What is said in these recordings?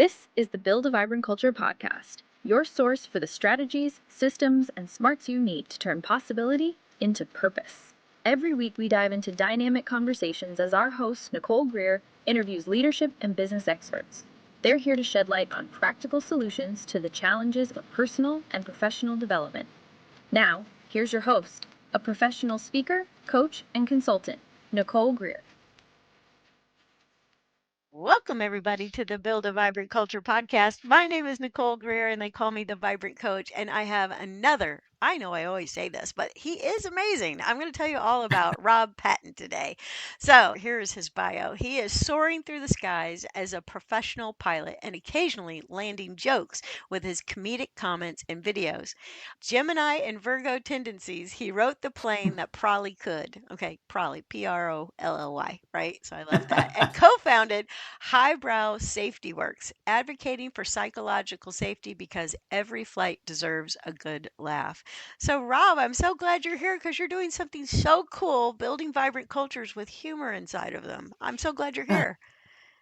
This is the Build a Vibrant Culture podcast, your source for the strategies, systems, and smarts you need to turn possibility into purpose. Every week we dive into dynamic conversations as our host, Nicole Greer, interviews leadership and business experts. They're here to shed light on practical solutions to the challenges of personal and professional development. Now, here's your host, a professional speaker, coach, and consultant, Nicole Greer. Welcome, everybody, to the Build a Vibrant Culture podcast. My name is Nicole Greer, and they call me the Vibrant Coach. And I have another, I know I always say this, but he is amazing. I'm going to tell you all about Robb Patton today. So here's his bio. He is soaring through the skies as a professional pilot and occasionally landing jokes with his comedic comments and videos. Gemini and Virgo tendencies, he wrote the plane that probably could. Okay, probably, Prolly, right? So I love that. And co-founded Highbrow Safety Werks, advocating for psychological safety because every flight deserves a good laugh. So, Rob, I'm so glad you're here because you're doing something so cool, building vibrant cultures with humor inside of them. I'm so glad you're here.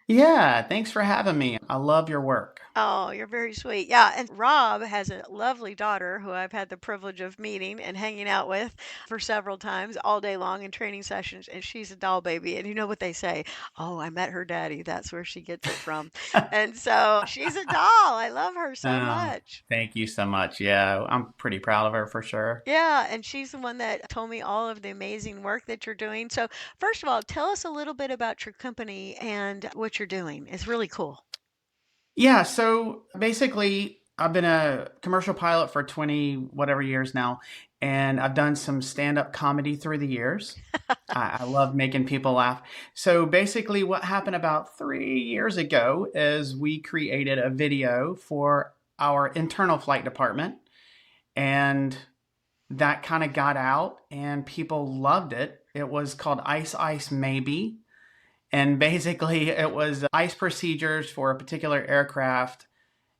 Yeah, thanks for having me. I love your work. Oh, you're very sweet. Yeah, and Rob has a lovely daughter who I've had the privilege of meeting and hanging out with for several times all day long in training sessions, and she's a doll baby. And you know what they say? Oh, I met her daddy. That's where she gets it from. And so she's a doll. I love her so Oh, much. thank you so much. Yeah, I'm pretty proud of her for sure. Yeah, and she's the one that told me all of the amazing work that you're doing. So, first of all, tell us a little bit about your company and what you're doing. It's really cool. Yeah, so basically, I've been a commercial pilot for 20 whatever years now, and I've done some stand-up comedy through the years. I love making people laugh. So basically, what happened about 3 years ago is we created a video for our internal flight department, and that kind of got out and people loved it. It was called Ice Ice Maybe. And basically, it was ice procedures for a particular aircraft.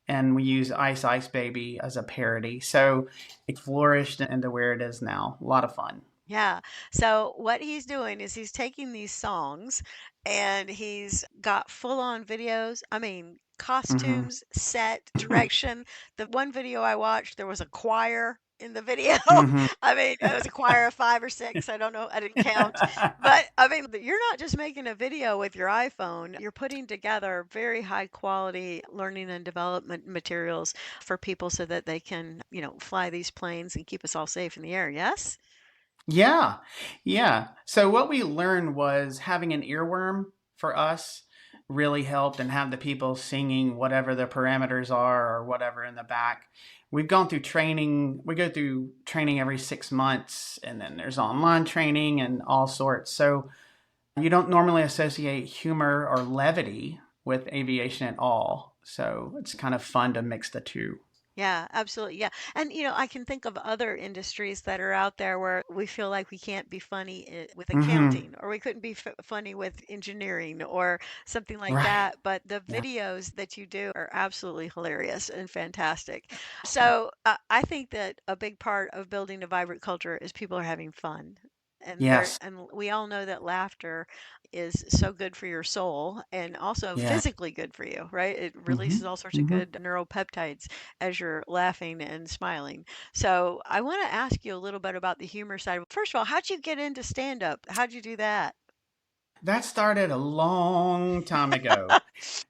And we use Ice Ice Baby as a parody. So it flourished into where it is now. A lot of fun. Yeah. So what he's doing is he's taking these songs and he's got full on videos. I mean, Mm-hmm. costumes, set, direction. The one video I watched, there was a choir in the video. Mm-hmm. I mean, it was a choir of 5 or 6. I don't know. I didn't count. But I mean, you're not just making a video with your iPhone. You're putting together very high quality learning and development materials for people so that they can, fly these planes and keep us all safe in the air. Yes? Yeah, yeah. So what we learned was having an earworm for us really helped and have the people singing whatever the parameters are or whatever in the back. We've gone through training. We go through training every 6 months, and then there's online training and all sorts. So you don't normally associate humor or levity with aviation at all. So it's kind of fun to mix the two. Yeah, absolutely. Yeah. And, I can think of other industries that are out there where we feel like we can't be funny with Mm-hmm. accounting, or we couldn't be funny with engineering or something like Right. that. But the Yeah. videos that you do are absolutely hilarious and fantastic. So I think that a big part of building a vibrant culture is people are having fun. Yes. And we all know that laughter is so good for your soul and also Yeah. physically good for you, right? It Mm-hmm. releases all sorts of Mm-hmm. good neuropeptides as you're laughing and smiling. So I want to ask you a little bit about the humor side. First of all, how'd you get into stand up? How'd you do that? That started a long time ago.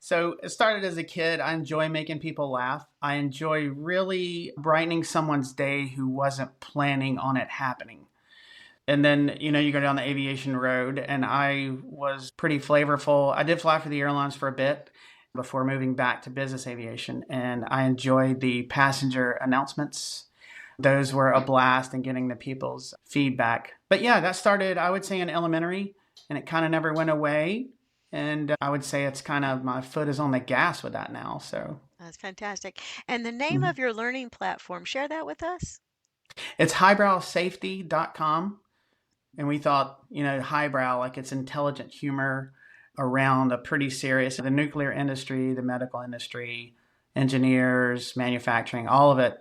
So it started as a kid. I enjoy making people laugh. I enjoy really brightening someone's day who wasn't planning on it happening. And then, you go down the aviation road, and I was pretty flavorful. I did fly for the airlines for a bit before moving back to business aviation, and I enjoyed the passenger announcements. Those were a blast and getting the people's feedback. But yeah, that started, I would say, in elementary, and it kind of never went away. And I would say it's kind of my foot is on the gas with that now. So That's fantastic. And the name mhm. of your learning platform, share that with us. It's highbrowsafety.com. And we thought, highbrow, like it's intelligent humor around a pretty serious, the nuclear industry, the medical industry, engineers, manufacturing, all of it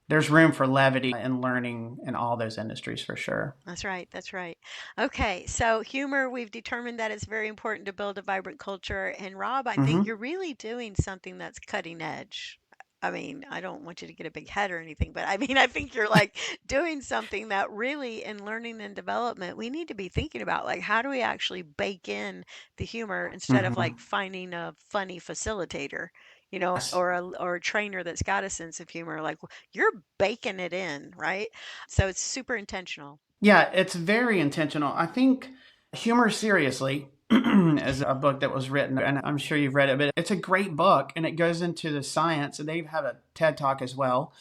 there's room for levity and learning in all those industries for sure. That's right. That's right. Okay, so humor, we've determined that it's very important to build a vibrant culture. And Rob, I think Hmm. you're really doing something that's cutting edge. I mean, I don't want you to get a big head or anything, but I mean, I think you're like doing something that really in learning and development, we need to be thinking about like how do we actually bake in the humor instead of Hmm. like finding a funny facilitator, Yes. or a trainer that's got a sense of humor. Like you're baking it in, right? So it's super intentional. Yeah, it's very intentional. I think Humor Seriously is a book that was written, and I'm sure you've read it, but it's a great book and it goes into the science. And they have a TED talk as well.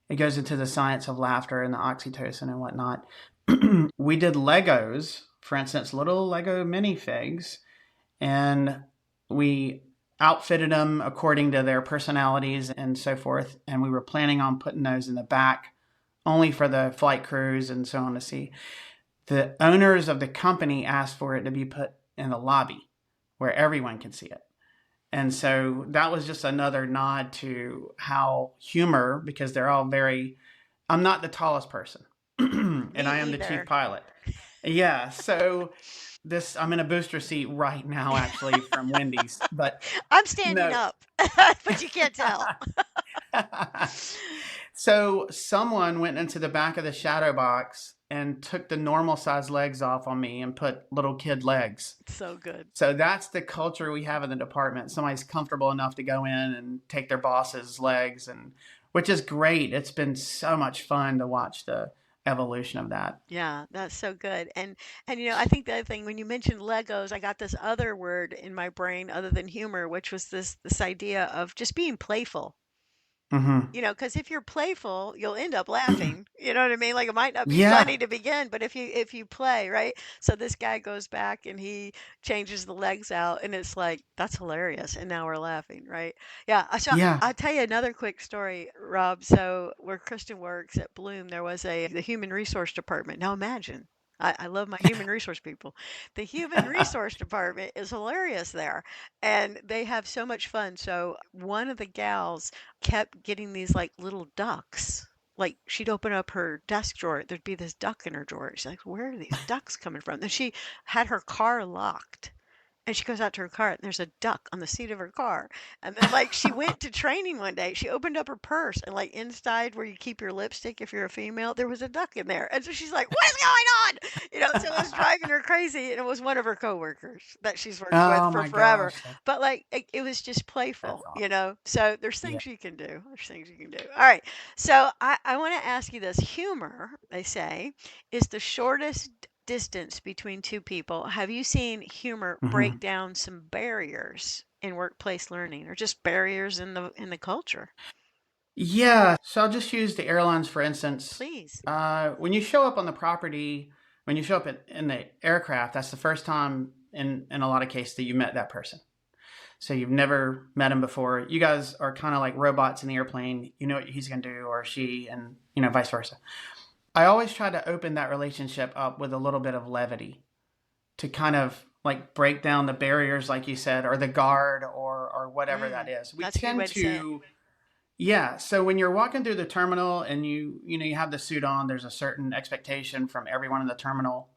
It goes into the science of laughter and the oxytocin and whatnot. We did Legos, for instance, little Lego minifigs, and we outfitted them according to their personalities and so forth. And we were planning on putting those in the back only for the flight crews and so on to see. The owners of the company asked for it to be put in the lobby where everyone can see it. And so that was just another nod to how humor, because they're all very, I'm not the tallest person, and Me I am the chief either. pilot. Yeah. So I'm in a booster seat right now, actually, from Wendy's, but I'm standing no. up, but you can't tell. So someone went into the back of the shadow box and took the normal size legs off on me and put little kid legs. So good. So that's the culture we have in the department. Somebody's comfortable enough to go in and take their boss's legs, and which is great. It's been so much fun to watch the evolution of that. Yeah, that's so good. And I think the other thing when you mentioned Legos, I got this other word in my brain other than humor, which was this idea of just being playful. Hmm. Because if you're playful, you'll end up laughing. You know what I mean? Like it might not be Yeah, funny to begin, but if you play, right? So this guy goes back and he changes the legs out, and it's like that's hilarious, and now we're laughing, right? Yeah. So yeah. I'll tell you another quick story, Rob. So where Kristen works at Bloom, there was the human resource department. Now imagine. I love my human resource people. The human resource department is hilarious there, and they have so much fun. So one of the gals kept getting these like little ducks. Like she'd open up her desk drawer, there'd be this duck in her drawer. She's like, "Where are these ducks coming from?" And she had her car locked. And she goes out to her car and there's a duck on the seat of her car. And then like she went to training one day. She opened up her purse and like inside where you keep your lipstick if you're a female, there was a duck in there. And so she's like, "What is going on?" So it was driving her crazy. And it was one of her coworkers that she's worked with Oh for my forever. gosh, But like it was just that's playful. So there's yeah. things you can do. There's things you can do. All right. So I want to ask you this. Humor, they say, is the shortest distance between two people. Have you seen humor break Hmm. down some barriers in workplace learning or just barriers in the culture? Yeah. So I'll just use the airlines for instance. Please. When you show up on the property, when you show up in the aircraft, that's the first time in a lot of cases that you met that person. So you've never met him before. You guys are kind of like robots in the airplane. You know what he's going to do or she, and vice versa. I always try to open that relationship up with a little bit of levity to kind of like break down the barriers, like you said, or the guard or whatever that is. We That's a good tend way to say it. to, yeah. So when you're walking through the terminal and you have the suit on, there's a certain expectation from everyone in the terminal.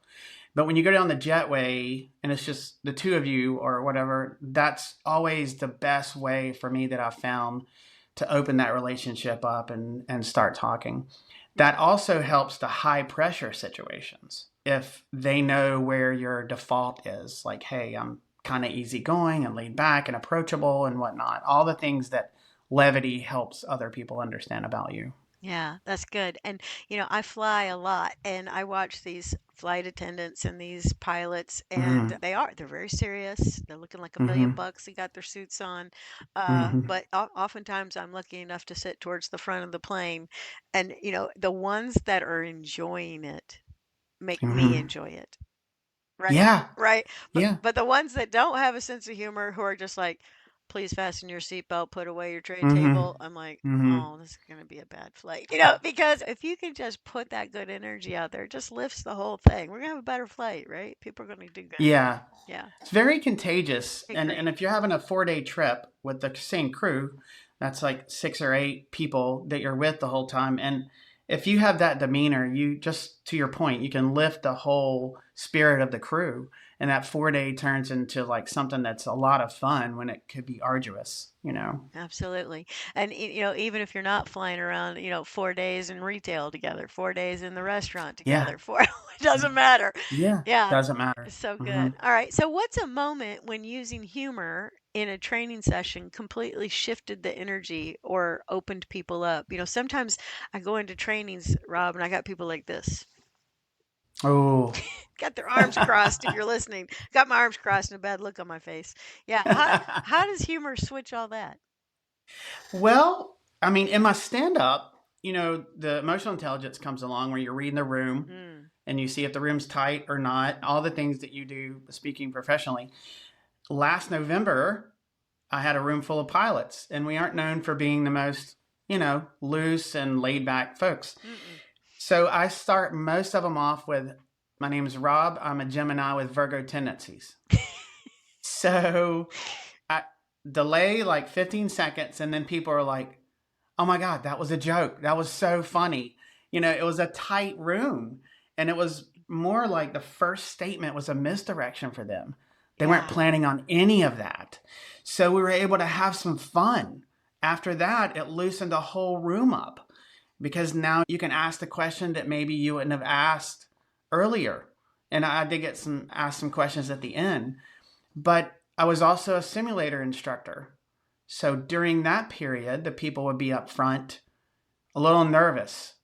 But when you go down the jetway and it's just the two of you or whatever, that's always the best way for me that I've found to open that relationship up and start talking. That also helps the high pressure situations. If they know where your default is, like, hey, I'm kind of easygoing and laid back and approachable and whatnot, all the things that levity helps other people understand about you. Yeah, that's good. And I fly a lot and I watch these flight attendants and these pilots and Mm-hmm. they're very serious. They're looking like a million Mm-hmm. bucks. They got their suits on. Mm-hmm. But oftentimes I'm lucky enough to sit towards the front of the plane and the ones that are enjoying it make me Mm-hmm. enjoy it. Right, Yeah. right. But Yeah. but the ones that don't have a sense of humor, who are just like, please fasten your seatbelt, put away your tray Mm-hmm. table. I'm like, Mm-hmm. oh, this is gonna be a bad flight. Because if you can just put that good energy out there, it just lifts the whole thing. We're gonna have a better flight, right? People are gonna do good. Yeah. Yeah, It's very contagious. I And agree. if you're having a 4-day trip with the same crew, That's like 6 or 8 people that you're with the whole time. And if you have that demeanor, you just, to your point, you can lift the whole spirit of the crew. And that 4 day turns into like something that's a lot of fun when it could be arduous, you know? Absolutely. And even if you're not flying around, 4 days in retail together, 4 days in the restaurant Yeah. together, it doesn't matter. Yeah. Yeah, Doesn't matter. it's so Hmm. good. All right. So what's a moment when using humor in a training session completely shifted the energy or opened people up? Sometimes I go into trainings, Rob, and I got people like this. Oh. Got their arms crossed if you're listening. Got my arms crossed and a bad look on my face. Yeah. How does humor switch all that? Well, I mean, in my stand up, the emotional intelligence comes along where you're reading the room Mm. and you see if the room's tight or not, all the things that you do speaking professionally. Last November, I had a room full of pilots, and we aren't known for being the most, loose and laid back folks. Mm-mm. So I start most of them off with, my name is Rob. I'm a Gemini with Virgo tendencies. So I delay like 15 seconds, and then people are like, oh my God, that was a joke. That was so funny. It was a tight room, and it was more like the first statement was a misdirection for them. They weren't Yeah. planning on any of that. So we were able to have some fun. After that, it loosened the whole room up because now you can ask the question that maybe you wouldn't have asked earlier. And I did ask some questions at the end, but I was also a simulator instructor. So during that period, the people would be up front, a little nervous,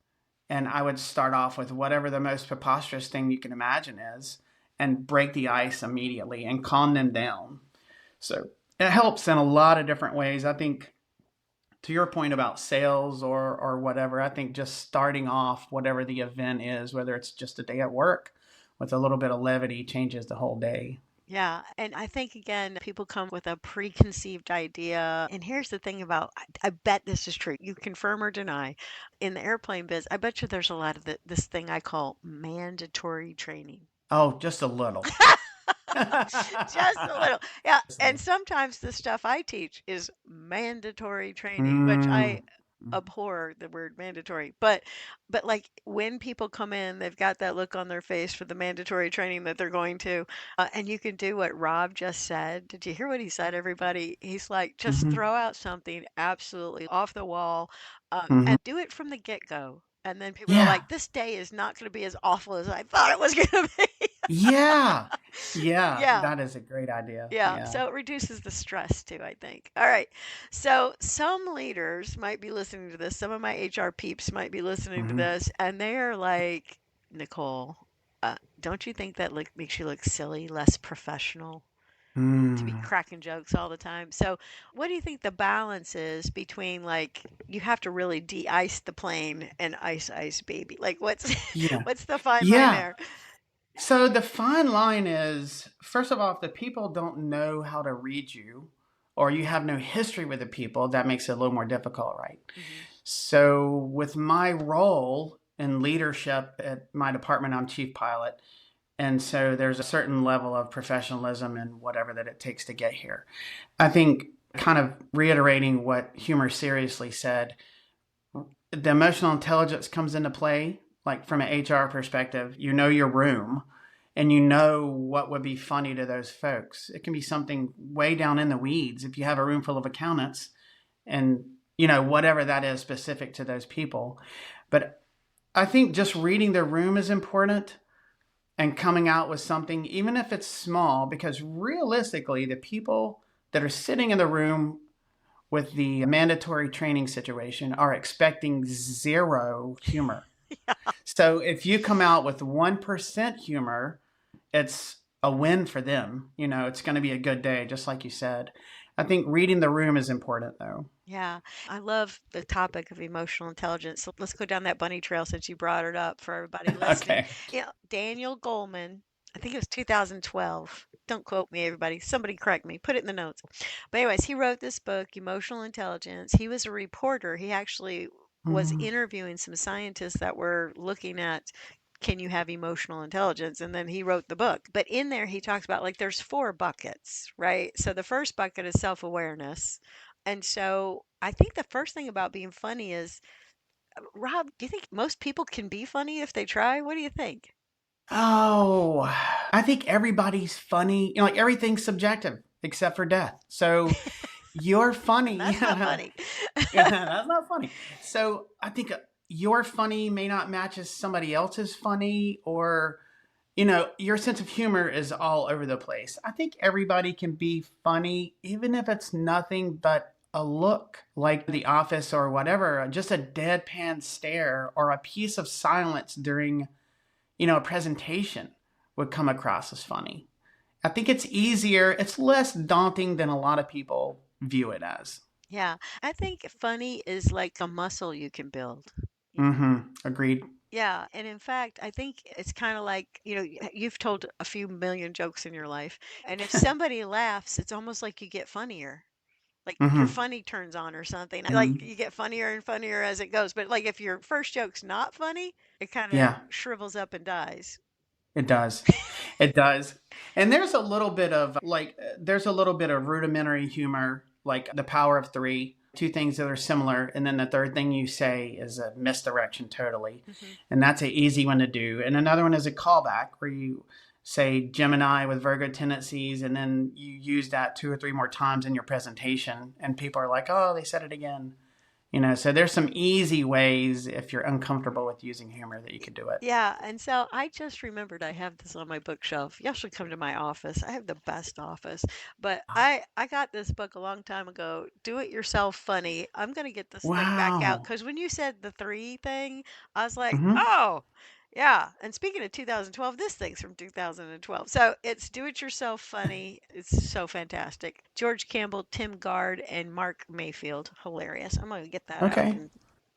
and I would start off with whatever the most preposterous thing you can imagine is and break the ice immediately and calm them down. So it helps in a lot of different ways. I think, to your point about sales or whatever, I think just starting off whatever the event is, whether it's just a day at work with a little bit of levity, changes the whole day. Yeah, and I think again, people come with a preconceived idea. And here's the thing about, I bet this is true. You confirm or deny. In the airplane biz, I bet you there's a lot of this thing I call mandatory training. Oh, just a little. Just a little. Yeah, and sometimes the stuff I teach is mandatory training, which I Mm. abhor the word mandatory. But like when people come in, they've got that look on their face for the mandatory training that they're going to, and you can do what Rob just said. Did you hear what he said, everybody? He's like, just Mm-hmm. throw out something absolutely off the wall, Mm-hmm. and do it from the get-go. And then people are Yeah. like, this day is not going to be as awful as I thought it was going to be. Yeah. Yeah. Yeah. That is a great idea. Yeah, Yeah. so it reduces the stress too, I think. All right. So some leaders might be listening to this. Some of my HR peeps might be listening to Mm-hmm. this, and they're like, Nicole, don't you think that makes you look silly, less professional to be Mm. cracking jokes all the time? So what do you think the balance is between like you have to really de-ice the plane and ice baby? Like what's Yeah. what's the fine line Yeah. there? So the fine line is, first of all, if the people don't know how to read you or you have no history with the people, that makes it a little more difficult, right? Hmm. So with my role in leadership at my department, I'm chief pilot. And so there's a certain level of professionalism and whatever that it takes to get here. I think, kind of reiterating what Humor Seriously said, the emotional intelligence comes into play, like from an HR perspective. You know your room and you know what would be funny to those folks. It can be something way down in the weeds if you have a room full of accountants and, whatever that is specific to those people. But I think just reading the room is important and coming out with something, even if it's small, because realistically, the people that are sitting in the room with the mandatory training situation are expecting zero humor. So if you come out with 1% humor, it's a win for them. It's going to be a good day, just like you said. I think reading the room is important, though. Yeah, I love the topic of emotional intelligence. So let's go down that bunny trail since you brought it up for everybody listening. Okay. Yeah, Daniel Goleman, I think it was 2012. Don't quote me, everybody. Somebody correct me. Put it in the notes. But anyways, he wrote this book, Emotional Intelligence. He was a reporter. He actually was Mm-hmm. interviewing some scientists that were looking at can you have emotional intelligence? And then he wrote the book. But in there, he talks about like there's four buckets, right? So the first bucket is self awareness. And so I think the first thing about being funny is, Rob, do you think most people can be funny if they try? What do you think? Oh, I think everybody's funny. You know, like everything's subjective except for death. So you're funny. That's not funny. Yeah, that's not funny. So I think your funny may not match as somebody else's funny, or your sense of humor is all over the place. I think everybody can be funny, even if it's nothing but a look like The Office or whatever, just a deadpan stare or a piece of silence during, a presentation would come across as funny. I think it's easier, it's less daunting than a lot of people view it as. Yeah, I think funny is like a muscle you can build. Y- Mm-hmm. Agreed. Yeah, and in fact, I think it's kind of like, you've told a few million jokes in your life, and if somebody laughs, it's almost like you get funnier. Like your Mm-hmm. funny turns on or something. Like Mm-hmm. you get funnier and funnier as it goes. But like if your first joke's not funny, it kind of Yeah. shrivels up and dies. It does. It does. And there's a little bit of rudimentary humor, like the power of three, two things that are similar. And then the third thing you say is a misdirection totally. Hmm. And that's an easy one to do. And another one is a callback where you say Gemini with Virgo tendencies, and then you use that two or three more times in your presentation. And people are like, oh, they said it again. So there's some easy ways if you're uncomfortable with using humor that you could do it. Yeah, and so I just remembered I have this on my bookshelf. Y'all should come to my office. I have the best office. But I got this book a long time ago, Do It Yourself Funny. I'm gonna get this thing back out Wow. because when you said the three thing, I was like, Hmm. oh, yeah. And speaking of 2012, this thing's from 2012. So it's Do It Yourself Funny. It's so fantastic. George Campbell, Tim Gard, and Mark Mayfield. Hilarious. I'm gonna get that out Okay. and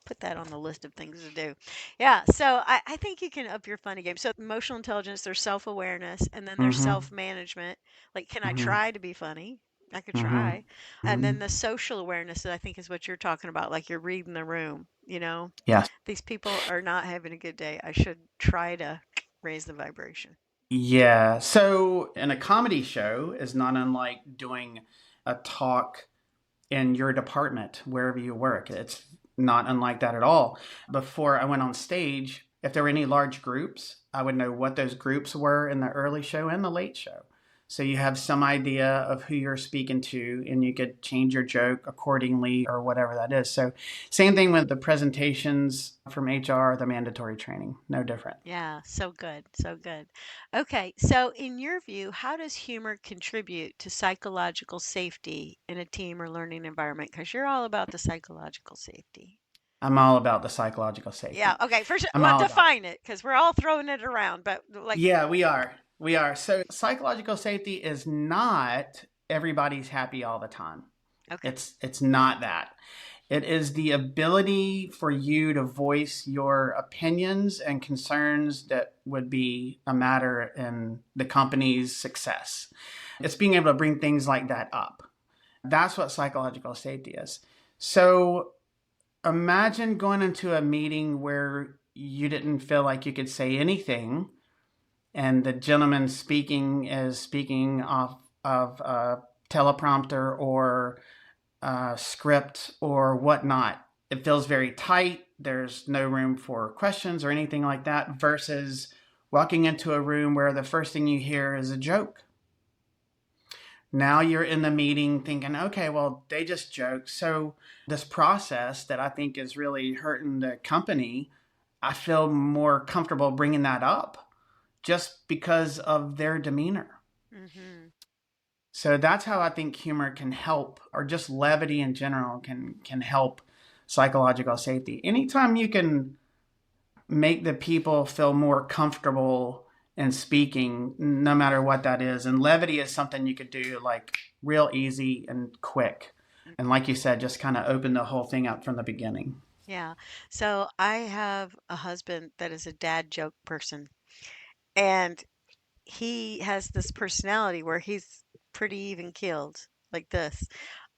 put that on the list of things to do. Yeah, so I think you can up your funny game. So emotional intelligence, there's self-awareness, and then there's Mm-hmm. self-management. Like, can I Mm-hmm. try to be funny? I could Mm-hmm. try. And Mm-hmm. then the social awareness that I think is what you're talking about, like you're reading the room, Yes. These people are not having a good day. I should try to raise the vibration. Yeah. So, in a comedy show is not unlike doing a talk in your department wherever you work. It's not unlike that at all. Before I went on stage, if there were any large groups, I would know what those groups were in the early show and the late show. So you have some idea of who you're speaking to, and you could change your joke accordingly or whatever that is. So, same thing with the presentations from HR, the mandatory training, no different. Yeah, so good, so good. Okay, so in your view, how does humor contribute to psychological safety in a team or learning environment? Because you're all about the psychological safety. I'm all about the psychological Yeah, safety. okay, first, I'm well, all about it. define it because we're all throwing it around, but like, Yeah, we are. We are. So psychological safety is not everybody's happy all the time. okay. It's not that. It is the ability for you to voice your opinions and concerns that would be a matter in the company's success. It's being able to bring things like that up. That's what psychological safety is. So imagine going into a meeting where you didn't feel like you could say anything, and the gentleman speaking is speaking off of a teleprompter or a script or whatnot. It feels very tight. There's no room for questions or anything like that, versus walking into a room where the first thing you hear is a joke. Now you're in the meeting thinking, okay, well, they just joked. So, this process that I think is really hurting the company, I feel more comfortable bringing that up just because of their demeanor. Mm-hmm. So that's how I think humor can help, or just levity in general can help psychological safety. Anytime you can make the people feel more comfortable in speaking, no matter what that is. And levity is something you could do like real easy and quick. And like you said, just kind of open the whole thing up from the beginning. Yeah. So I have a husband that is a dad joke person, and he has this personality where he's pretty even keeled, like this,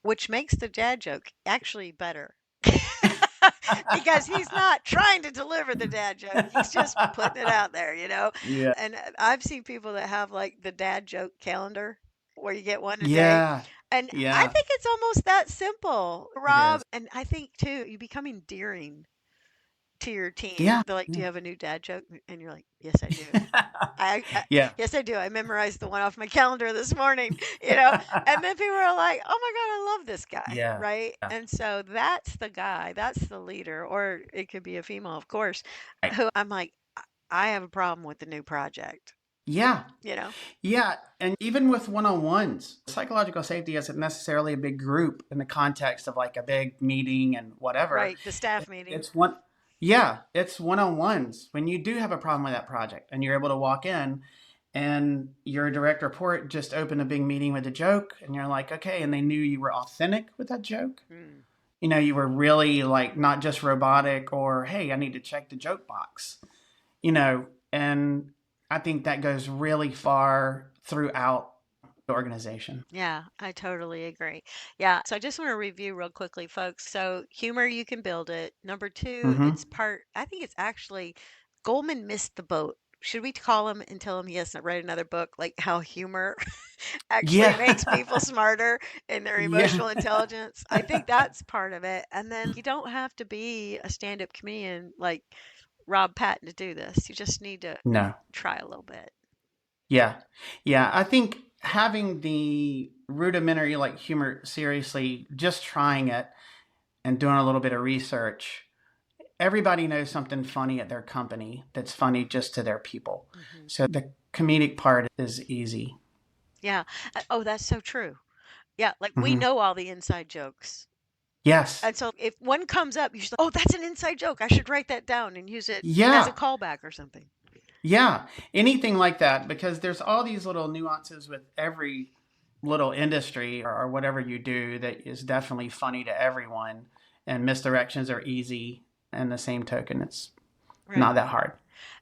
which makes the dad joke actually better. Because he's not trying to deliver the dad joke. He's just putting it out there. Yeah. And I've seen people that have like the dad joke calendar where you get one a day. Yeah. And I Yeah. think it's almost that simple, It Rob. is. And I think too, you become endearing to your team. Yeah. They're like, "Do Yeah. you have a new dad joke?" And you're like, "Yes, I do. I Yeah. yes, I do. I memorized the one off my calendar this morning, you know." And then people are like, "Oh my God, I love this guy," Yeah. right? Yeah. And so that's the guy, that's the leader, or it could be a female, of course, Right. who I'm like, I have a problem with the new project, Yeah. you know? Yeah. And even with one-on-ones, psychological safety isn't necessarily a big group in the context of like a big meeting and whatever. Right, the staff meeting. It's one, yeah, it's one-on-ones. When you do have a problem with that project and you're able to walk in and your direct report just opened a big meeting with a joke and you're like, okay, and they knew you were authentic with that joke. Mm. You know, you were really like not just robotic or, hey, I need to check the joke box, you know, and I think that goes really far throughout the organization. Yeah, I totally agree. Yeah, so I just want to review real quickly, folks. So, humor, you can build it. Number two, Mm-hmm. it's part, I think it's actually Goldman missed the boat. Should we call him and tell him he has to write another book, like how humor actually Yeah. makes people smarter in their Yeah. emotional intelligence? I think that's part of it. And then you don't have to be a stand-up comedian like Robb Patton to do this. You just need to No. try a little bit. Yeah. Yeah. I think having the rudimentary like humor seriously, just trying it and doing a little bit of research. Everybody knows something funny at their company that's funny just to their people. Hmm. So the comedic part is easy. Yeah. Oh, that's so true. Yeah, like we Hmm. know all the inside jokes. Yes. And so if one comes up, you should, oh, that's an inside joke. I should write that down and use it as a Yeah. callback or something. Yeah. Anything like that, because there's all these little nuances with every little industry or whatever you do that is definitely funny to everyone. And misdirections are easy. And the same token, it's Right. not that hard.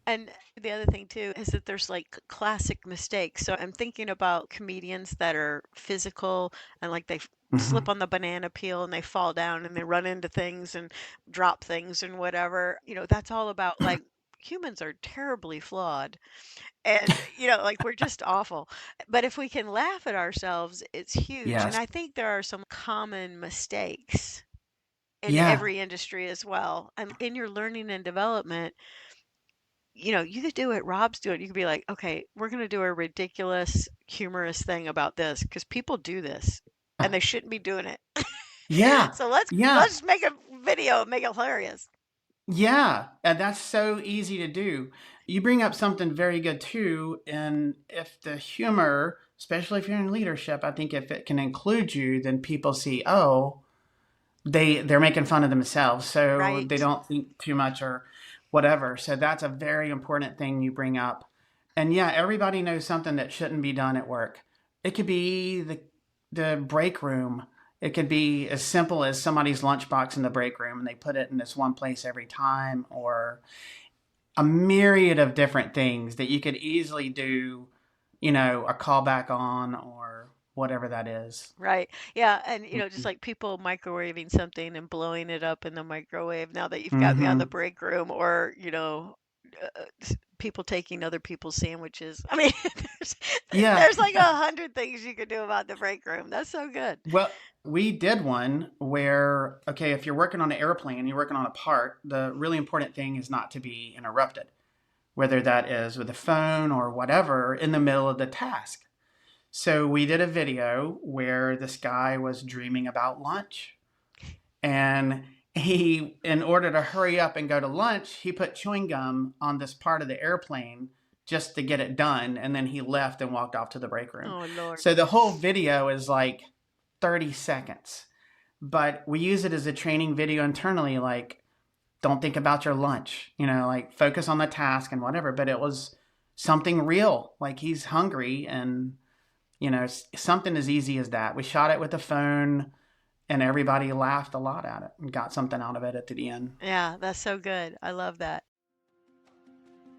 And the other thing too is that there's like classic mistakes. So I'm thinking about comedians that are physical and like they Hmm. slip on the banana peel and they fall down and they run into things and drop things and whatever. That's all about like humans are terribly flawed. And, like we're just awful. But if we can laugh at ourselves, it's huge. And Yes. I think there are some common mistakes in Yeah. every industry as well. And in your learning and development, you could do it. Rob's doing it. You could be like, okay, we're going to do a ridiculous, humorous thing about this because people do this and they shouldn't be doing it. Yeah. So let's Yeah. let's make a video and make it hilarious. Yeah, and that's so easy to do. You bring up something very good too, and if the humor, especially if you're in leadership, I think if it can include you, then people see, oh, they're making fun of themselves, so they Right. don't think too much or whatever. So that's a very important thing you bring up. And yeah, everybody knows something that shouldn't be done at work. It could be the break room. It could be as simple as somebody's lunchbox in the break room and they put it in this one place every time, or a myriad of different things that you could easily do, a callback on or whatever that is. Right. Yeah. And, just Mhm. like people microwaving something and blowing it up in the microwave now that you've got me on the Mhm. break room, or, people taking other people's sandwiches. I mean, there's, Yeah. there's like 100 things you could do about the break room. That's so good. Well, we did one where, okay, if you're working on an airplane, you're working on a part, the really important thing is not to be interrupted, whether that is with a phone or whatever, in the middle of the task. So we did a video where this guy was dreaming about lunch. And he, in order to hurry up and go to lunch, he put chewing gum on this part of the airplane just to get it done. And then he left and walked off to the break room. Oh, Lord. So the whole video is like 30 seconds. But we use it as a training video internally, like, don't think about your lunch, like focus on the task and whatever. But it was something real. Like he's hungry and, something as easy as that. We shot it with a phone and everybody laughed a lot at it and got something out of it at the end. Yeah, that's so good. I love that.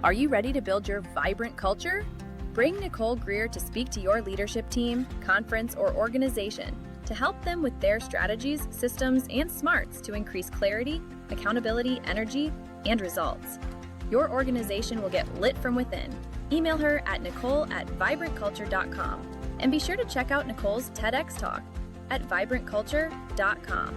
Are you ready to build your vibrant culture? Bring Nicole Greer to speak to your leadership team, conference, or organization to help them with their strategies, systems, and smarts to increase clarity, accountability, energy, and results. Your organization will get lit from within. Email her at nicole@vibrantculture.com And be sure to check out Nicole's TEDx talk at vibrantculture.com.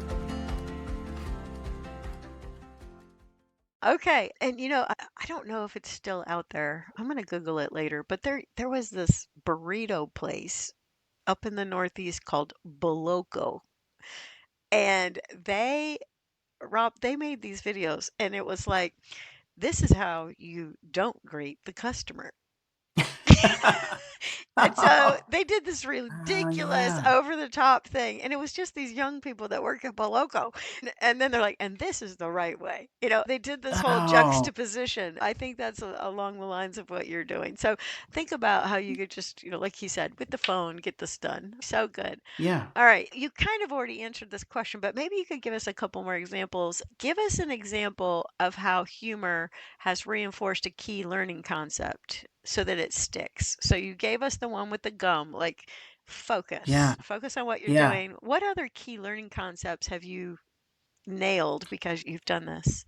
Okay. And I don't know if it's still out there. I'm gonna Google it later, but there was this burrito place up in the Northeast called Boloco. And they made these videos and it was like, this is how you don't greet the customer. And so Oh, they did this ridiculous yeah. over the top thing. And it was just these young people that work at Boloco. And then they're like, and this is the right way. They did this whole Oh, juxtaposition. I think that's along the lines of what you're doing. So think about how you could just, like he said, with the phone, get this done. So good. yeah. All right. You kind of already answered this question, but maybe you could give us a couple more examples. Give us an example of how humor has reinforced a key learning concept so that it sticks. So you gave us the one with the gum, like Yeah. focus on what you're Yeah. doing. What other key learning concepts have you nailed because you've done this?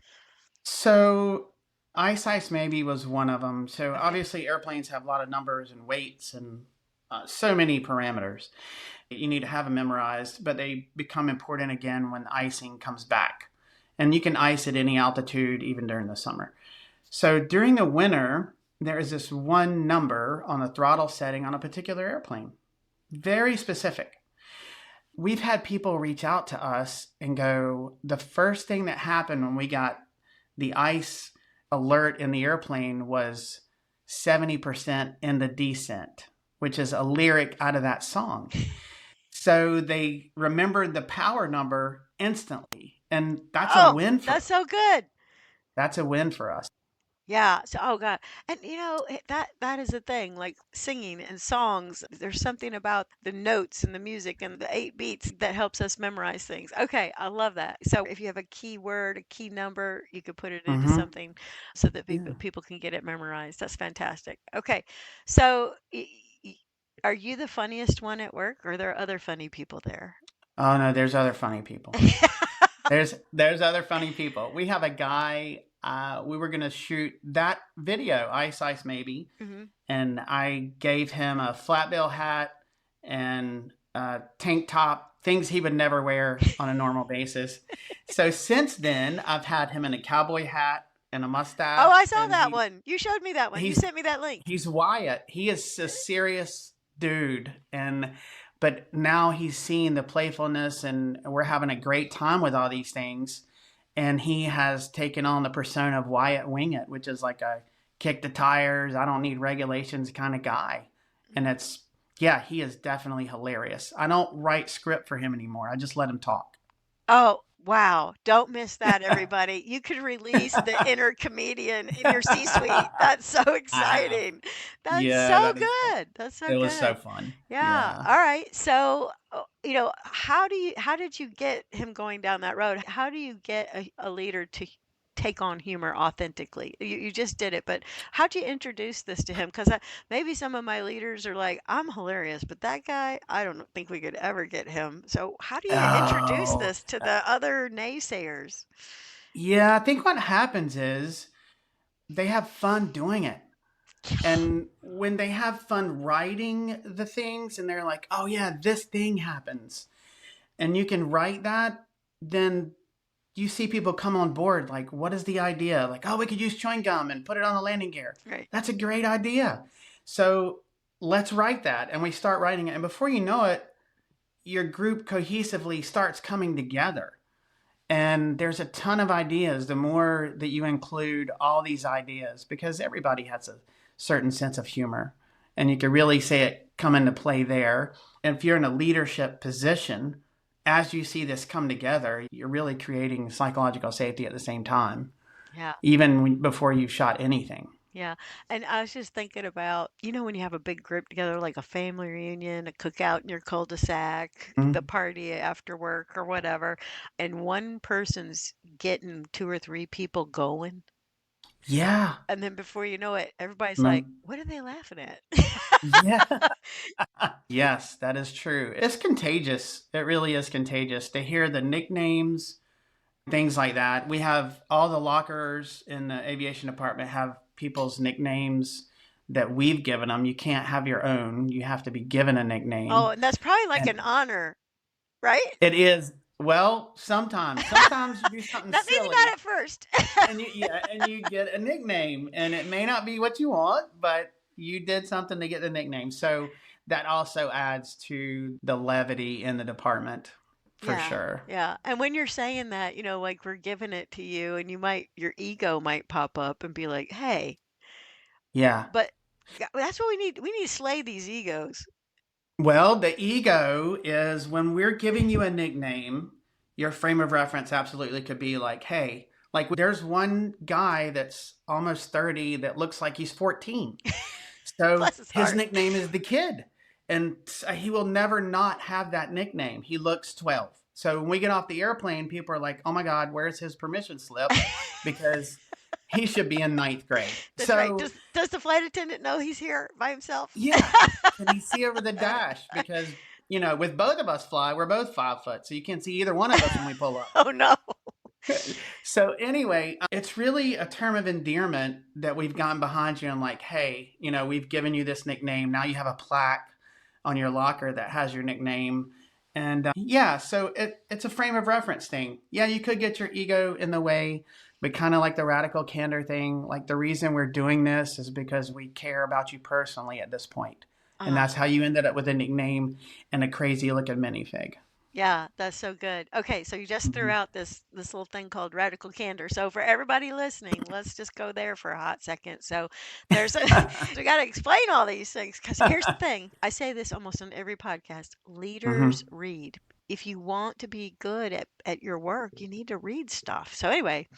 So ice maybe was one of them. So Okay. obviously airplanes have a lot of numbers and weights and so many parameters. You need to have them memorized, but they become important again when icing comes back. And you can ice at any altitude, even during the summer. So during the winter, there is this one number on the throttle setting on a particular airplane, very specific. We've had people reach out to us and go, the first thing that happened when we got the ice alert in the airplane was 70% in the descent, which is a lyric out of that song. So they remembered the power number instantly. And that's a Oh, win for that's so good. that's a win for us. Yeah. So, oh God, and that is the thing. Like singing and songs, there's something about the notes and the music and the 8 beats that helps us memorize things. Okay, I love that. So, if you have a key word, a key number, you could put it into Mm-hmm. something so that people Yeah. people can get it memorized. That's fantastic. Okay, so y- are you the funniest one at work, or are there other funny people there? Oh no, there's other funny people. There's other funny people. We have a guy. We were gonna shoot that video, Ice maybe, Hmm. and I gave him a flat bill hat and a tank top, things he would never wear on a normal basis. So since then, I've had him in a cowboy hat and a Oh, I mustache, saw and that one. You showed me that one. You he's sent me that link. he's Wyatt. He is a serious dude, and but now he's seeing the playfulness, and we're having a great time with all these things. And he has taken on the persona of Wyatt Wing It, which is like a kick the tires, I don't need regulations kind of guy. And it's yeah, he is definitely hilarious. I don't write script for him anymore. I just let him talk. Oh, wow. Don't miss that, everybody. You could release the inner comedian in your C-suite. That's so I have. exciting. That's Yeah, so that is fun. good. That's so It was so good. fun. Yeah. Yeah. All right. So, how did you get him going down that road? How do you get a leader to take on humor authentically? You just did it, but how'd you introduce this to him? Because maybe some of my leaders are like, I'm hilarious, but that guy, I don't think we could ever get him. So, how do you introduce Oh, this to the other naysayers? yeah. I think what happens is they have fun doing it. And when they have fun writing the things and they're like, oh, yeah, this thing happens, and you can write that, then you see people come on board. Like, what is the idea? Like, oh, we could use chewing gum and put it on the landing gear. Right. That's a great idea. So let's write that. And we start writing it. And before you know it, your group cohesively starts coming together. And there's a ton of ideas the more that you include all these ideas, because everybody has a certain sense of humor. And you can really see it come into play there. And if you're in a leadership position, as you see this come together, you're really creating psychological safety at the same time, Yeah. even before you've shot anything. Yeah. And I was just thinking about, when you have a big group together, like a family reunion, a cookout in your cul-de-sac, the Mhm. party after work or whatever, and one person's getting two or three people going. Yeah. And then before you know it, everybody's like, Mm, what are they laughing at? yeah. Yes, that is true. It's contagious. It really is contagious to hear the nicknames, things like that. We have all the lockers in the aviation department have people's nicknames that we've given them. You can't have your own. You have to be given a nickname. Oh, and that's probably like And an honor, right? it is, well, sometimes you do something Not maybe not silly at first. and you get a nickname, and it may not be what you want, but you did something to get the nickname. So that also adds to the levity in the department for Yeah, sure. yeah. And when you're saying that, like we're giving it to you and your ego might pop up and be like, "Hey," Yeah. but that's what we need. We need to slay these egos. Well, the ego is when we're giving you a nickname, your frame of reference absolutely could be like, hey, like there's one guy that's almost 30 that looks like he's 14. So Bless his his heart. nickname is the kid. And he will never not have that nickname. He looks 12. So when we get off the airplane, people are like, oh my God, where's his permission slip? Because he should be in ninth grade. That's right. So Does the flight attendant know he's here by himself? yeah. Can he see over the dash? Because, with both of us fly, we're both 5 foot. So you can't see either one of us when we pull up. Oh no. So anyway, it's really a term of endearment that we've gotten behind you and like, hey, we've given you this nickname. Now you have a plaque on your locker that has your nickname. And yeah, so it's a frame of reference thing. Yeah, you could get your ego in the way, but kind of like the radical candor thing, like the reason we're doing this is because we care about you personally at this point. And Uh-huh. that's how you ended up with a nickname and a crazy looking minifig. Yeah, that's so good. Okay, so you just threw Mm-hmm. out this little thing called radical candor. So for everybody listening, let's just go there for a hot second. So there's a we got to explain all these things because here's the thing. I say this almost on every podcast. Leaders Mm-hmm. read. If you want to be good at your work, you need to read stuff. So anyway,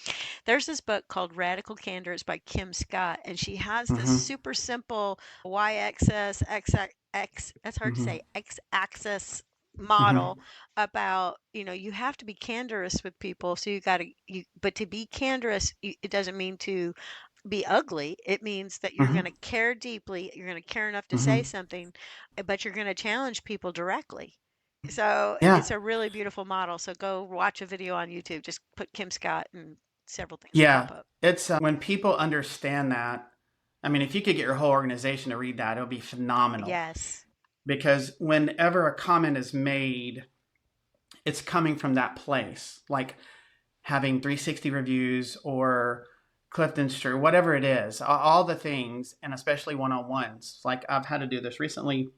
there's this book called Radical Candor. It's by Kim Scott, and she has this Mm-hmm. super simple y-axis, x, that's hard to Mm-hmm. say, x-axis Mm-hmm. model about, you have to be candorous with people. So but to be candorous, it doesn't mean to be ugly. It means that you're going Mm-hmm. to care deeply. You're going to care enough to say Mm-hmm. something, but you're going to challenge people directly. So Yeah. it's a really beautiful model. So go watch a video on YouTube. Just put Kim Scott and several things will Yeah. pop up. It's when people understand that. I mean, if you could get your whole organization to read that, it would be phenomenal. Yes. Because whenever a comment is made, it's coming from that place. Like having 360 reviews or Clifton's True, whatever it is, all the things, and especially one-on-ones. Like I've had to do this recently.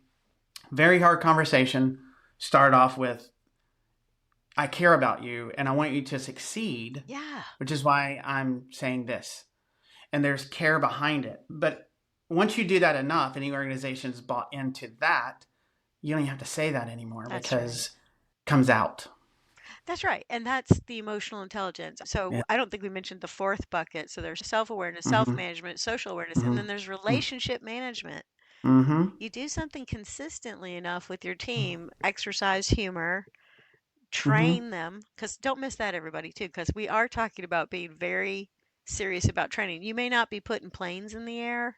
Very hard conversation. Start off with, I care about you and I want you to succeed, Yeah. which is why I'm saying this. And there's care behind it. But once you do that enough and the organization's bought into that, you don't even have to say that anymore That's right. because it comes out. That's right. And that's the emotional intelligence. So Yeah. I don't think we mentioned the fourth bucket. So there's self-awareness, Mm-hmm. self-management, social awareness, and Mm-hmm. then there's relationship management. Mm-hmm. You do something consistently enough with your team, exercise humor, Mm-hmm. train them, because don't miss that, everybody, too, because we are talking about being very serious about training. You may not be putting planes in the air.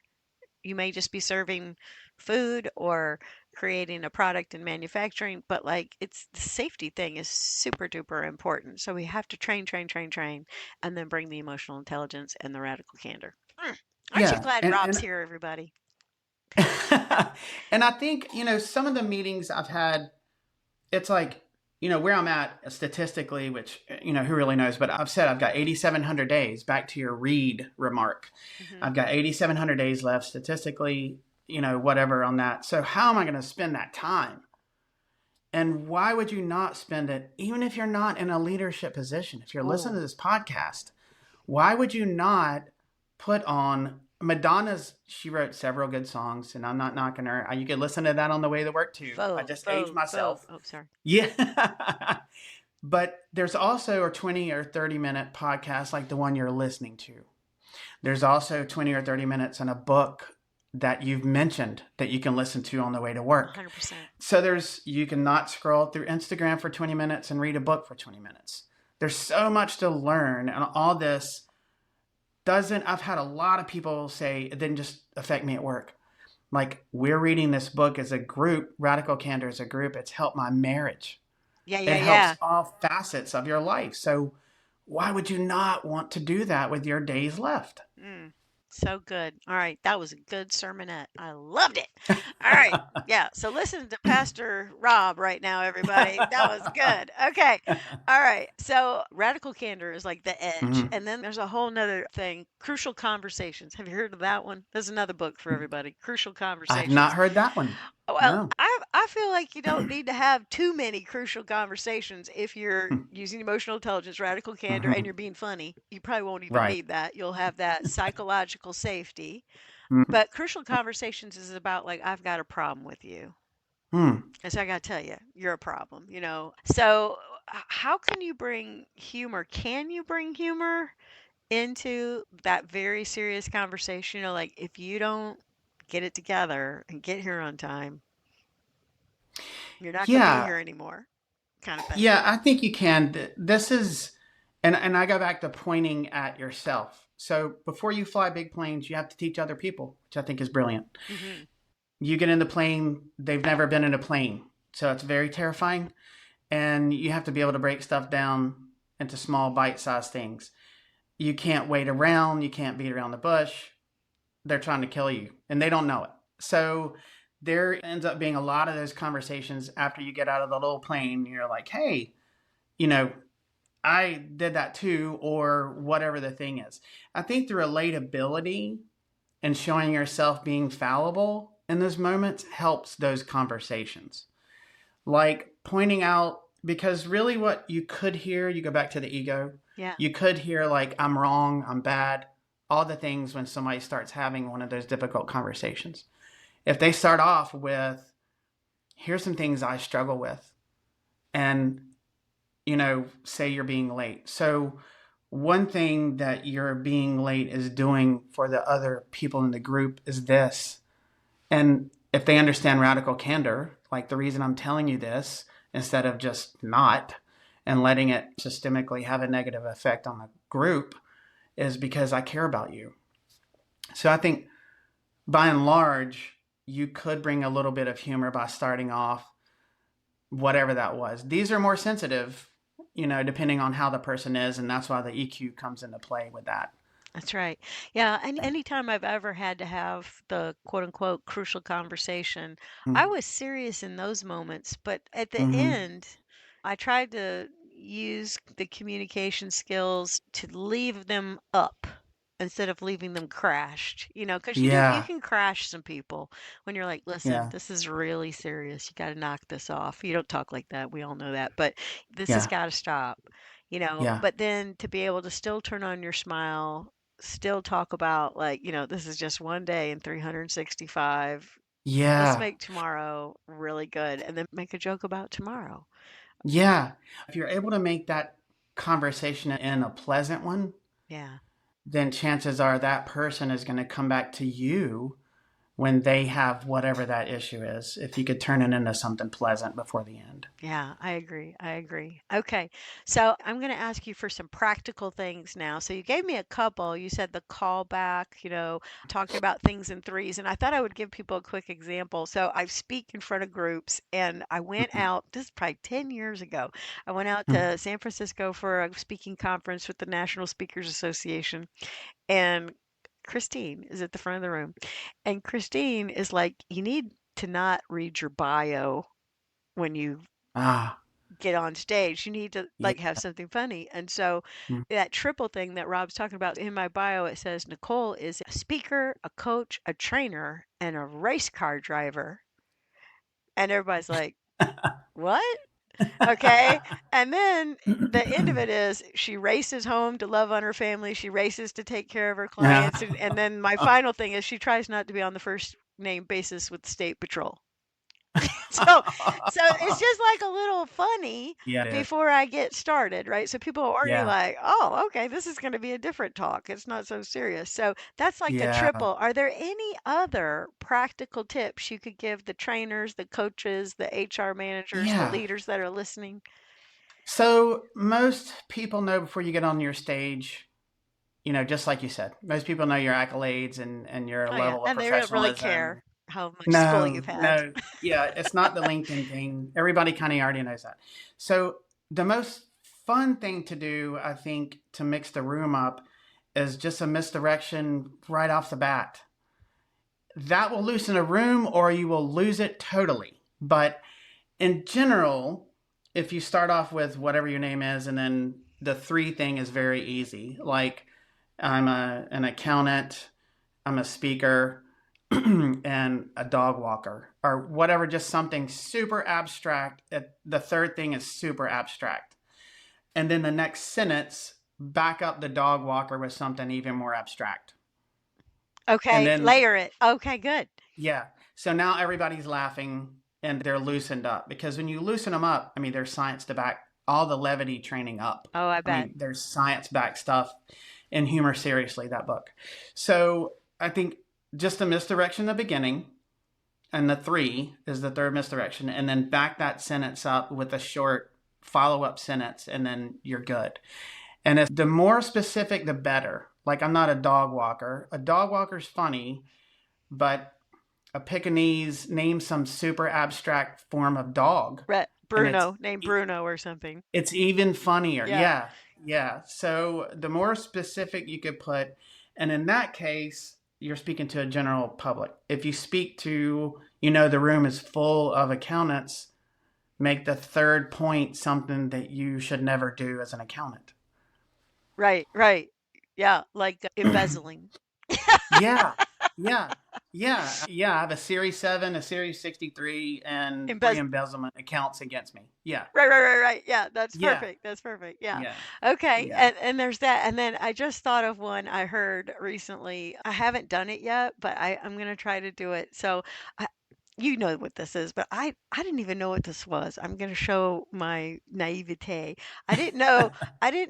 You may just be serving food or creating a product in manufacturing, but like it's the safety thing is super duper important. So we have to train, train, train, train, and then bring the emotional intelligence and the radical candor. Aren't you Yeah. glad And Rob's and here, everybody? and I think, some of the meetings I've had, it's like, where I'm at statistically, which, who really knows, but I've said I've got 8,700 days back to your read remark. Hmm. I've got 8,700 days left statistically, whatever on that. So how am I going to spend that time? And why would you not spend it, even if you're not in a leadership position? If you're listening Oh, to this podcast, why would you not put on Madonna's? She wrote several good songs, and I'm not knocking her. You could listen to that on the way to work too. I Vogue, just aged Vogue, Vogue. myself. Oh, sorry. Yeah. But there's also a 20 or 30-minute podcast like the one you're listening to. There's also 20 or 30 minutes in a book that you've mentioned that you can listen to on the way to work. 100%. So you can not scroll through Instagram for 20 minutes and read a book for 20 minutes. There's so much to learn, and all this I've had a lot of people say it didn't just affect me at work. Like, we're reading this book as a group, Radical Candor as a group. It's helped my marriage. Yeah, It yeah, helps yeah. all facets of your life. So why would you not want to do that with your days left? Mm. So good. All right. That was a good sermonette. I loved it. All right. Yeah. So listen to Pastor Rob right now, everybody. That was good. Okay. All right. So radical candor is like the edge. Mhm. And then there's a whole nother thing, crucial conversations. Have you heard of that one? There's another book for everybody, Crucial I have not Conversations. heard that one. Well, No. I feel like you don't need to have too many crucial conversations if you're using emotional intelligence, radical candor, and Mhm. you're being funny. You probably won't even Right. need that. You'll have that psychological safety. Mhm. But crucial conversations is about like, I've got a problem with you. Hmm. And so I got to tell you, you're a problem, So how can you bring humor? Can you bring humor into that very serious conversation? Like if you don't get it together and get here on time, you're not going to be Yeah. here anymore, kind of thing. Yeah, I think you can. This is, and I go back to pointing at yourself. So before you fly big planes, you have to teach other people, which I think is brilliant. Hmm. You get in the plane, they've never been in a plane. So it's very terrifying. And you have to be able to break stuff down into small bite-sized things. You can't wait around, you can't beat around the bush. They're trying to kill you and they don't know it. So there ends up being a lot of those conversations after you get out of the little plane. You're like, hey, you know, I did that too, or whatever the thing is. I think the relatability and showing yourself being fallible in those moments helps those conversations. Like pointing out, because really what you could hear, you go back to the ego, Yeah. you could hear like, I'm wrong, I'm bad, all the things when somebody starts having one of those difficult conversations. If they start off with, here's some things I struggle with, and say you're being late. So, one thing that you're being late is doing for the other people in the group is this. And if they understand radical candor, like the reason I'm telling you this instead of just not and letting it systemically have a negative effect on the group is because I care about you. So, I think by and large, you could bring a little bit of humor by starting off whatever that was. These are more sensitive, depending on how the person is, and that's why the EQ comes into play with that. That's right. Yeah, and anytime I've ever had to have the quote unquote crucial conversation, I was serious in those moments, but at the Mm-hmm. end, I tried to use the communication skills to leave them up instead of leaving them crashed, because you Yeah, can crash some people when you're like, listen, yeah, this is really serious. You got to knock this off. You don't talk like that. We all know that, but this has yeah, got to stop. yeah, But then to be able to still turn on your smile, still talk about like, this is just one day in 365. Let's yeah, make tomorrow really good and then make a joke about tomorrow. yeah. If you're able to make that conversation in a pleasant one, Yeah. then chances are that person is going to come back to you when they have whatever that issue is. If you could turn it into something pleasant before the end. Yeah, I agree. I agree. Okay. So I'm going to ask you for some practical things now. So you gave me a couple. You said the callback, talking about things in threes. And I thought I would give people a quick example. So I speak in front of groups and I went out, this is probably 10 years ago. I went out to San Francisco for a speaking conference with the National Speakers Association. And Christine is at the front of the room. And Christine is like, you need to not read your bio when you Ah, get on stage. You need to yeah. like have something funny. And so Mm. that triple thing that Rob's talking about in my bio, it says Nicole is a speaker, a coach, a trainer, and a race car driver. And everybody's like, what? Okay. And then the end of it is she races home to love on her family. She races to take care of her Yeah. clients. And then my final thing is she tries not to be on the first name basis with the state patrol. So it's just like a little funny Yeah, it is. before I get started, right? So people are already Yeah, like, oh, okay, this is going to be a different talk. It's not so serious. So that's like the yeah, triple. Are there any other practical tips you could give the trainers, the coaches, the HR managers, the yeah. leaders that are listening? So most people know before you get on your stage, just like you said, most people know your accolades and your Oh, yeah. level of And they don't really professionalism. care how much school No, you've had. no, yeah, it's not the LinkedIn thing. Everybody kind of already knows that. So the most fun thing to do, I think, to mix the room up is just a misdirection right off the bat. That will loosen a room or you will lose it totally. But in general, if you start off with whatever your name is and then the 3 thing is very easy. Like an accountant, I'm a speaker, and a dog walker or whatever, just something super abstract. The 3rd thing is super abstract. And then the next sentence, back up the dog walker with something even more abstract. And Okay, then, layer it. Okay, good. yeah. So now everybody's laughing and they're loosened up because when you loosen them up, I mean, there's science to back all the levity training up. Oh, I I bet. mean, there's science backed stuff in Humor Seriously, that book. So I think just a misdirection in the beginning, and the 3 is the 3rd misdirection, and then back that sentence up with a short follow-up sentence, and then you're good. And if the more specific, the better. Like, I'm not a dog walker. A dog walker's funny, but a Pekingese, name some super abstract form of dog, and Bruno, named Bruno or something. it's even funnier. Yeah. Yeah. So the more specific you could put, and in that case, you're speaking to a general public. If you speak to, the room is full of accountants, make the 3rd point something that you should never do as an accountant. Right, right. Yeah, like embezzling. Yeah. Yeah. Yeah. I have a Series 7, a Series 63, and 3 Embez embezzlement accounts against me. Yeah. Right. Yeah, that's Yeah. perfect. That's perfect. Yeah. Yeah. Okay. Yeah. And there's that. And then I just thought of one I heard recently. I haven't done it yet, but I'm gonna try to do it. So you know what this is, but I didn't even know what this was. I'm gonna show my naivete. I didn't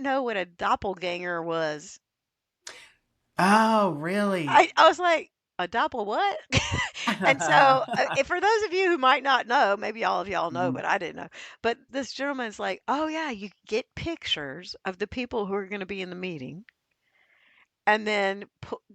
know what a doppelganger was. Oh, really? I was like, a doppel what? And so, for those of you who might not know, maybe all of y'all know, Mhm. but I didn't know. But this gentleman's like, oh yeah, you get pictures of the people who are going to be in the meeting, and then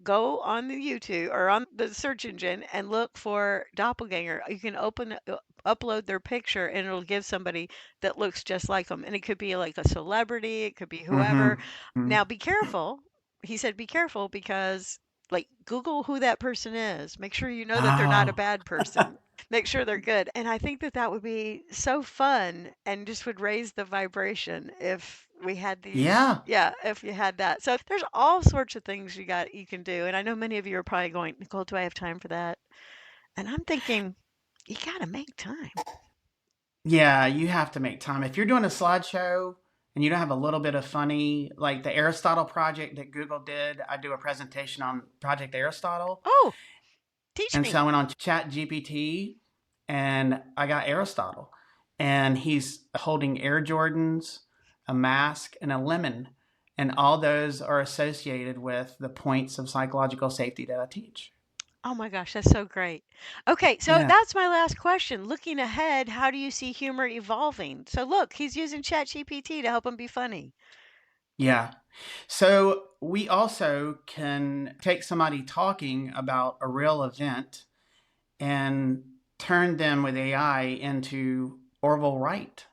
go on the YouTube or on the search engine and look for doppelganger. You can upload their picture, and it'll give somebody that looks just like them. And it could be like a celebrity, it could be whoever. Mhm. Mhm. Now, be careful. He said, be careful because, like, Google who that person is. Make sure you know that they're not a Oh. bad person. Make sure they're good. And I think that that would be so fun and just would raise the vibration if we had these. Yeah. Yeah, if you had that. So there's all sorts of things you can do. And I know many of you are probably going, Nicole, do I have time for that? And I'm thinking, you got to make time. Yeah, you have to make time. If you're doing a slideshow and you don't have a little bit of funny, like the Aristotle project that Google did, I do a presentation on Project Aristotle. Oh, teach And so me. I went on Chat GPT and I got Aristotle. And he's holding Air Jordans, a mask, and a lemon. And all those are associated with the points of psychological safety that I teach. Oh my gosh, that's so great. Okay, so Yeah. that's my last question. Looking ahead, how do you see humor evolving? So look, he's using ChatGPT to help him be funny. Yeah. So we also can take somebody talking about a real event and turn them with AI into Orville Wright.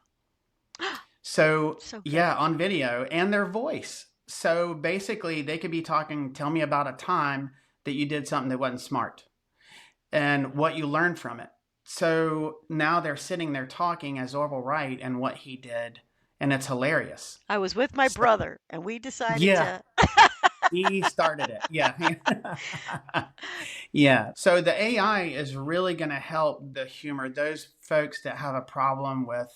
So, So good. yeah, on video and their voice. So basically, they could be talking, tell me about a time that you did something that wasn't smart and what you learned from it. So now they're sitting there talking as Orville Wright and what he did, and it's hilarious. I was with my So, brother and we decided yeah, to. he started it. Yeah. Yeah. So the AI is really going to help the humor, those folks that have a problem with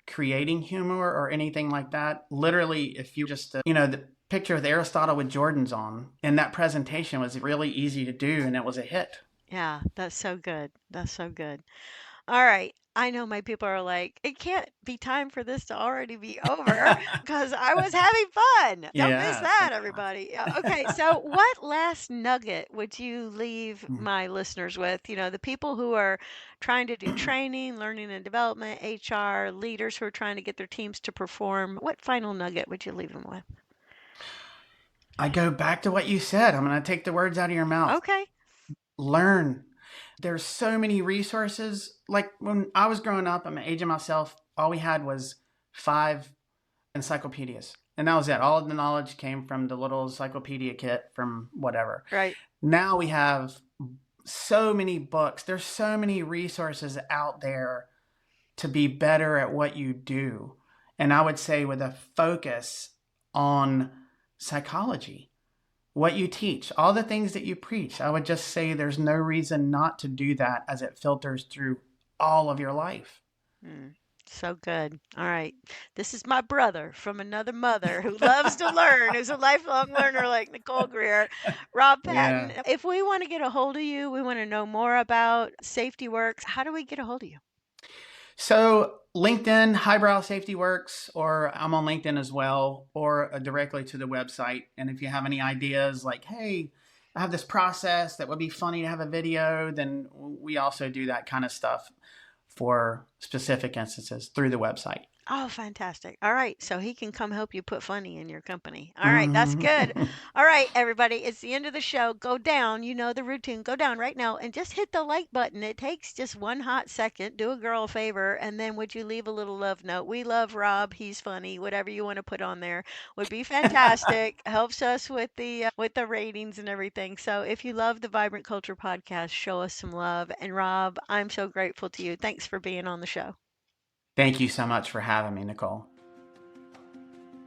creating humor or anything like that. Literally, if you just, the picture of Aristotle with Jordans on in that presentation was really easy to do and it was a hit. Yeah, that's so good. That's so good. All right. I know my people are like, it can't be time for this to already be over because I was having fun. Don't miss Yeah, it's that, been fun. everybody. Yeah, okay. So, what last nugget would you leave Mm. my listeners with? You know, the people who are trying to do training, learning and development, HR, leaders who are trying to get their teams to perform. What final nugget would you leave them with? I go back to what you said. I'm going to take the words out of your mouth. Okay. Learn. There's so many resources. Like when I was growing up, I'm aging myself, all we had was 5 encyclopedias. And that was it. All of the knowledge came from the little encyclopedia kit from whatever. Right. Now we have so many books. There's so many resources out there to be better at what you do. And I would say with a focus on psychology, what you teach, all the things that you preach, I would just say there's no reason not to do that as it filters through all of your life. So good. All right. This is my brother from another mother who loves to learn, who's a lifelong learner like Nicole Greer, Robb Patton. Yeah. If we want to get a hold of you, we want to know more about Safety Works, how do we get a hold of you? So LinkedIn, Highbrow Safety Werks, or I'm on LinkedIn as well, or directly to the website. And if you have any ideas like, hey, I have this process that would be funny to have a video, then we also do that kind of stuff for specific instances through the website. Oh, fantastic. All right. So he can come help you put funny in your company. All right. That's good. All right, everybody. It's the end of the show. Go down. You know the routine. Go down right now and just hit the like button. It takes just one hot second. Do a girl a favor. And then would you leave a little love note? We love Robb. He's funny. Whatever you want to put on there would be fantastic. Helps us with the ratings and everything. So if you love the Vibrant Culture podcast, show us some love. And Robb, I'm so grateful to you. Thanks for being on the show. Thank you so much for having me, Nicole.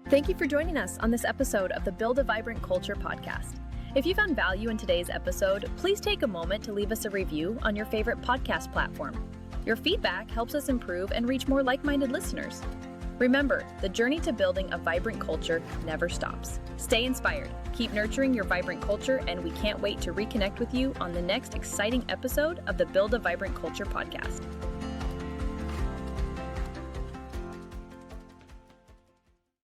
Thank you for joining us on this episode of the Build a Vibrant Culture podcast. If you found value in today's episode, please take a moment to leave us a review on your favorite podcast platform. Your feedback helps us improve and reach more like-minded listeners. Remember, the journey to building a vibrant culture never stops. Stay inspired, keep nurturing your vibrant culture, and we can't wait to reconnect with you on the next exciting episode of the Build a Vibrant Culture podcast.